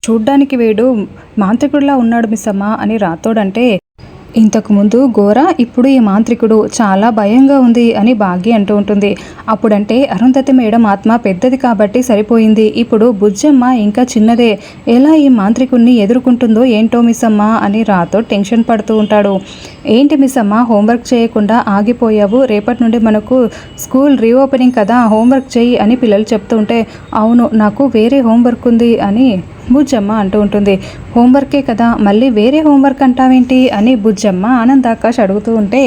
చూడ్డానికి వీడు మాంత్రికుడిలా ఉన్నాడు మిస్సమ్మ అని రాథోడంటే, ఇంతకుముందు ఘోర, ఇప్పుడు ఈ మాంత్రికుడు, చాలా భయంగా ఉంది అని భాగ్య అంటూ ఉంటుంది. అప్పుడంటే అరుంధతి మేడం ఆత్మ పెద్దది కాబట్టి సరిపోయింది, ఇప్పుడు బుజ్జమ్మ ఇంకా చిన్నదే, ఎలా ఈ మాంత్రికుడిని ఎదుర్కొంటుందో ఏంటో మిస్సమ్మ అని రాథోడ్ టెన్షన్ పడుతూ ఉంటాడు. ఏంటి మిస్సమ్మ, హోంవర్క్ చేయకుండా ఆగిపోయావు, రేపటి నుండి మనకు స్కూల్ రీఓపెనింగ్ కదా, హోంవర్క్ చేయి అని పిల్లలు చెప్తూ ఉంటే, అవును నాకు వేరే హోంవర్క్ ఉంది అని బుజ్జమ్మ అంటూ ఉంటుంది. హోంవర్కే కదా, మళ్ళీ వేరే హోంవర్క్ అంటావేంటి అని బుజ్జమ్మ ఆనందాకాష్ అడుగుతూ ఉంటే,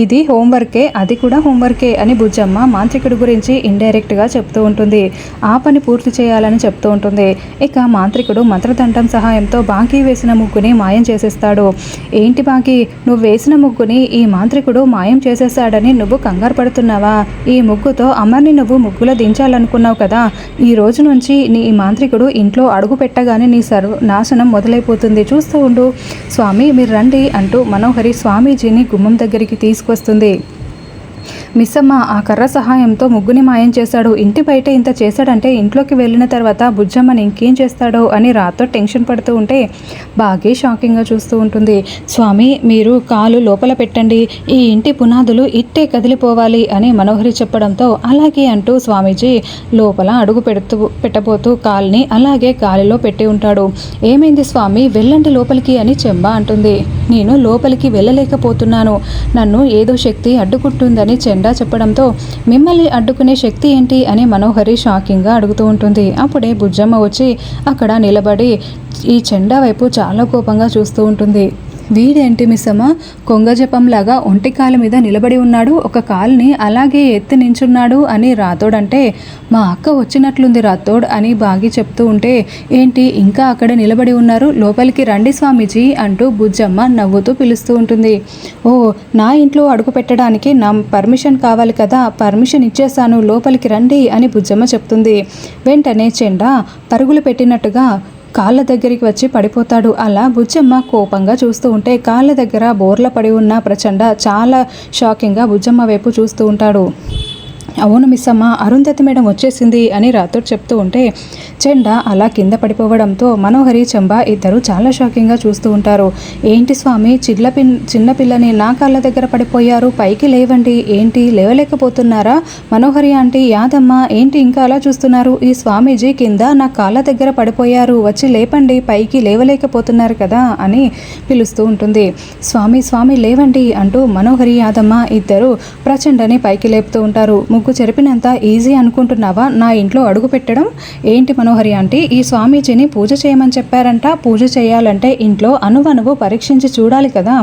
ఇది హోంవర్కే, అది కూడా హోంవర్కే అని బుజ్జమ్మ మాంత్రికుడి గురించి ఇండైరెక్ట్గా చెప్తూ ఉంటుంది. ఆ పని పూర్తి చేయాలని చెప్తూ ఉంటుంది. ఇక మాంత్రికుడు మంత్రదండం సహాయంతో బాగీ వేసిన ముగ్గుని మాయం చేసేస్తాడు. ఏంటి బాగీ, నువ్వు వేసిన ముగ్గుని ఈ మాంత్రికుడు మాయం చేసేస్తాడని నువ్వు కంగారు పడుతున్నావా? ఈ ముగ్గుతో అమర్ని నువ్వు ముగ్గులో దించాలనుకున్నావు కదా, ఈ రోజు నుంచి నీ మాంత్రికుడు ఇంట్లో అడుగు పెట్టగానే నీ నాశనం మొదలైపోతుంది, చూస్తూ ఉండు. స్వామి మీరు రండి అంటూ మనోహరి స్వామీజీని గుమ్మం దగ్గరికి తీసుకొస్తుంది. మిస్సమ్మ ఆ కర్ర సహాయంతో ముగ్గుని మాయం చేశాడు, ఇంటి బయట ఇంత చేశాడంటే ఇంట్లోకి వెళ్ళిన తర్వాత బుజ్జమ్మని ఇంకేం చేస్తాడో అని రాతో టెన్షన్ పడుతూ ఉంటే బాగా షాకింగ్గా చూస్తూ ఉంటుంది. స్వామి మీరు కాలు లోపల పెట్టండి, ఈ ఇంటి పునాదులు ఇట్టే కదిలిపోవాలి అని మనోహరి చెప్పడంతో అలాగే అంటూ స్వామీజీ లోపల అడుగు పెట్టబోతూ కాల్ని అలాగే గాలిలో పెట్టి ఉంటాడు. ఏమైంది స్వామి, వెళ్ళండి లోపలికి అని చెంబ అంటుంది. నేను లోపలికి వెళ్ళలేకపోతున్నాను, నన్ను ఏదో శక్తి అడ్డుకుంటుందని చెండా చెప్పడంతో మిమ్మల్ని అడ్డుకునే శక్తి ఏంటి అని మనోహరి షాకింగ్గా అడుగుతూ ఉంటుంది. అప్పుడే బుజ్జమ్మ వచ్చి అక్కడ నిలబడి ఈ చెండా వైపు చాలా కోపంగా చూస్తూ ఉంటుంది. వీడేంటి మిస్సమ్మ, కొంగజపంలాగా ఒంటి కాలు మీద నిలబడి ఉన్నాడు, ఒక కాలుని అలాగే ఎత్తి నించున్నాడు అని రాథోడ్ అంటే, మా అక్క వచ్చినట్లుంది రాథోడ్ అని బాగి చెప్తూ ఉంటే, ఏంటి ఇంకా అక్కడే నిలబడి ఉన్నారు, లోపలికి రండి స్వామీజీ అంటూ బుజ్జమ్మ నవ్వుతూ పిలుస్తూ ఉంటుంది. ఓ నా ఇంట్లో అడుగు పెట్టడానికి నా పర్మిషన్ కావాలి కదా, పర్మిషన్ ఇచ్చేసాను, లోపలికి రండి అని బుజ్జమ్మ చెప్తుంది. వెంటనే చెండా పరుగులు పెట్టినట్టుగా కాళ్ళ దగ్గరికి వచ్చి పడిపోతాడు. అలా బుజ్జమ్మ కోపంగా చూస్తూ ఉంటే కాళ్ళ దగ్గర బోర్ల పడి ఉన్న ప్రచండ చాలా షాకింగ్గా బుజ్జమ్మ వైపు చూస్తూ ఉంటాడు. అవును మిస్సమ్మ, అరుంధతి మేడం వచ్చేసింది అని రాథోడ్ చెప్తూ ఉంటే చెండా అలా కింద పడిపోవడంతో మనోహరి చెంబ ఇద్దరు చాలా షాకింగ్గా చూస్తూ ఉంటారు. ఏంటి స్వామి, చిన్న పిల్లని నా కాళ్ళ దగ్గర పడిపోయారు, పైకి లేవండి, ఏంటి లేవలేకపోతున్నారా? మనోహరి ఆంటీ, యాదమ్మ ఏంటి ఇంకా అలా చూస్తున్నారు, ఈ స్వామీజీ కింద నా కాళ్ళ దగ్గర పడిపోయారు, వచ్చి లేపండి, పైకి లేవలేకపోతున్నారు కదా అని పిలుస్తూ ఉంటుంది. స్వామి స్వామి లేవండి అంటూ మనోహరి యాదమ్మ ఇద్దరు ప్రచండని పైకి లేపుతూ ఉంటారు. ముగ్గు చెరిపినంత ఈజీ అనుకుంటున్నావా నా ఇంట్లో అడుగు పెట్టడం? ఏంటి మనోహరి ఆంటీ, ఈ స్వామీజీని పూజ చేయమని చెప్పారంట, పూజ చేయాలంటే ఇంట్లో అనువనువు పరీక్షించి చూడాలి కదా,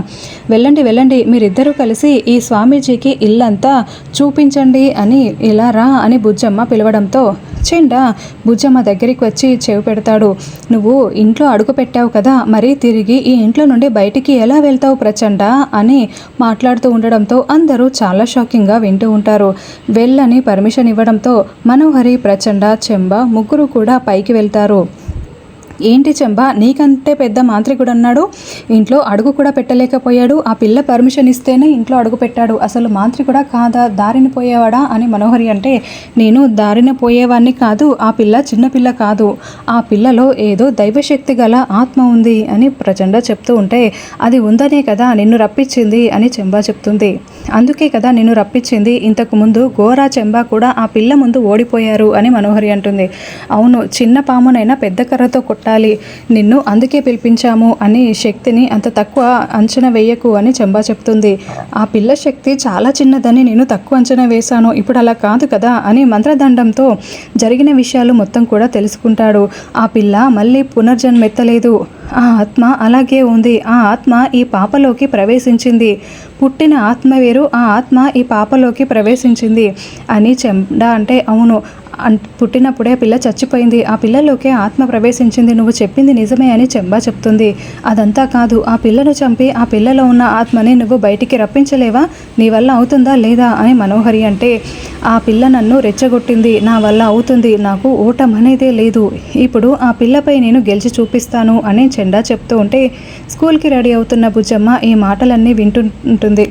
వెళ్ళండి వెళ్ళండి మీరిద్దరూ కలిసి ఈ స్వామీజీకి ఇల్లంతా చూపించండి అని ఇలా రా అని బుజ్జమ్మ పిలవడంతో చెండా బుజ్జమ్మ దగ్గరికి వచ్చి చెవి పెడతాడు. నువ్వు ఇంట్లో అడుగు పెట్టావు కదా, మరి తిరిగి ఈ ఇంట్లో నుండి బయటికి ఎలా వెళ్తావు ప్రచండ అని మాట్లాడుతూ ఉండడంతో అందరూ చాలా షాకింగ్గా వింటూ ఉంటారు. వెళ్ళని పర్మిషన్ ఇవ్వడంతో మనోహరి, ప్రచండ, చెంబ ముగ్గురు కూడా పైకి వెళ్తారు. ఏంటి చెంబ, నీకంటే పెద్ద మాంత్రికుడు అన్నాడు, ఇంట్లో అడుగు కూడా పెట్టలేకపోయాడు, ఆ పిల్ల పర్మిషన్ ఇస్తేనే ఇంట్లో అడుగు పెట్టాడు, అసలు మాంత్రికుడా కాదా, దారిని పోయేవాడా అని మనోహరి అంటే, నేను దారిన పోయేవాడిని కాదు, ఆ పిల్ల చిన్నపిల్ల కాదు, ఆ పిల్లలో ఏదో దైవశక్తి గల ఆత్మ ఉంది అని ప్రచండ చెప్తూ ఉంటే, అది ఉందనే కదా నిన్ను రప్పించింది అని చెంబా చెప్తుంది. అందుకే కదా నిన్ను రప్పించింది, ఇంతకు ముందు ఘోరా చెంబా కూడా ఆ పిల్ల ముందు ఓడిపోయారు అని మనోహరి అంటుంది. అవును, చిన్న పామునైనా పెద్ద కర్రతో కొట్టాలి, నిన్ను అందుకే పిలిపించాము అని శక్తిని అంత తక్కువ అంచనా వేయకు అని చెంబా చెప్తుంది. ఆ పిల్ల శక్తి చాలా చిన్నదని నేను తక్కువ అంచనా వేశాను, ఇప్పుడు అలా కాదు కదా అని మంత్రదండంతో జరిగిన విషయాలు మొత్తం కూడా తెలుసుకుంటాడు. ఆ పిల్ల మళ్ళీ పునర్జన్మెత్తలేదు, ఆ ఆత్మ అలాగే ఉంది, ఆ ఆత్మ ఈ పాపలోకి ప్రవేశించింది, పుట్టిన ఆత్మ వేరు, ఆ ఆత్మ ఈ పాపలోకి ప్రవేశించింది అని చెండా అంటే, అవును పుట్టినప్పుడే పిల్ల చచ్చిపోయింది, ఆ పిల్లలోకే ఆత్మ ప్రవేశించింది, నువ్వు చెప్పింది నిజమే అని చెంబా చెప్తుంది. అదంతా కాదు, ఆ పిల్లను చంపి ఆ పిల్లలో ఉన్న ఆత్మని నువ్వు బయటికి రప్పించలేవా, నీ వల్ల అవుతుందా లేదా అని మనోహరి అంటే, ఆ పిల్ల నన్ను రెచ్చగొట్టింది, నా వల్ల అవుతుంది, నాకు ఓటం అనేదే లేదు, ఇప్పుడు ఆ పిల్లపై నేను గెలిచి చూపిస్తాను అని చెండా చెప్తూ ఉంటే స్కూల్కి రెడీ అవుతున్న బుజ్జమ్మ ఈ మాటలన్నీ వింటుంటుంది.